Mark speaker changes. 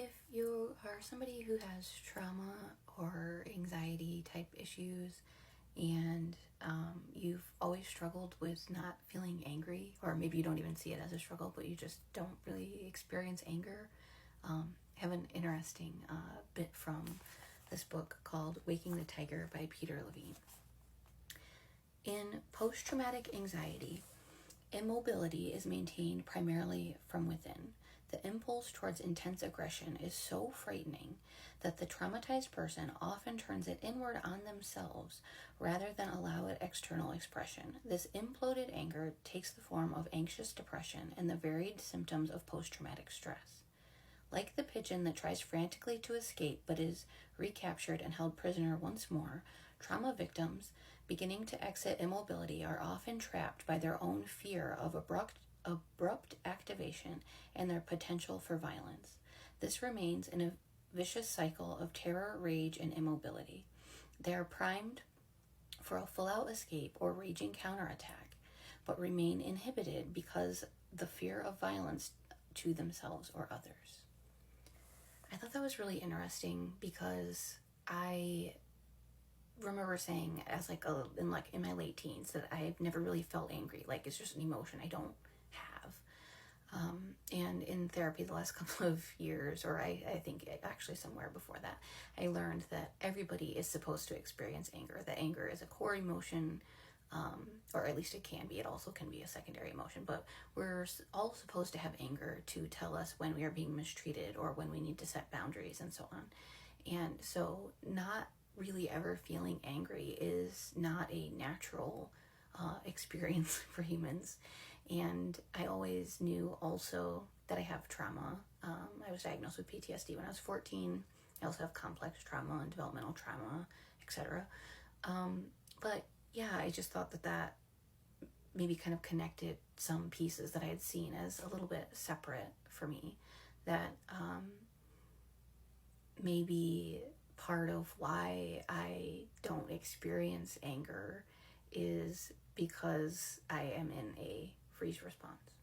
Speaker 1: if you are somebody who has trauma or anxiety type issues and you've always struggled with not feeling angry, or maybe you don't even see it as a struggle, but you just don't really experience anger, I have an interesting bit from this book called Waking the Tiger by Peter Levine. In post-traumatic anxiety, immobility is maintained primarily from within. The impulse towards intense aggression is so frightening that the traumatized person often turns it inward on themselves rather than allow it external expression. This imploded anger takes the form of anxious depression and the varied symptoms of post-traumatic stress. Like the pigeon that tries frantically to escape but is recaptured and held prisoner once more, trauma victims beginning to exit immobility are often trapped by their own fear of abrupt activation and their potential for violence. This remains in a vicious cycle of terror, rage, and immobility. They are primed for a full-out escape or raging counterattack, but remain inhibited because the fear of violence to themselves or others. I thought that was really interesting because I remember saying as in my late teens that I've never really felt angry. Like, it's just an emotion I don't have. And in therapy the last couple of years, or I think actually somewhere before that, I learned that everybody is supposed to experience anger. That anger is a core emotion, or at least it can be. It also can be a secondary emotion, but we're all supposed to have anger to tell us when we are being mistreated or when we need to set boundaries and so on. And so not really ever feeling angry is not a natural experience for humans. And I always knew also that I have trauma. I was diagnosed with PTSD when I was 14. I also have complex trauma and developmental trauma, etc. But yeah, I just thought that maybe kind of connected some pieces that I had seen as a little bit separate for me. That maybe part of why I don't experience anger is because I am in a freeze response.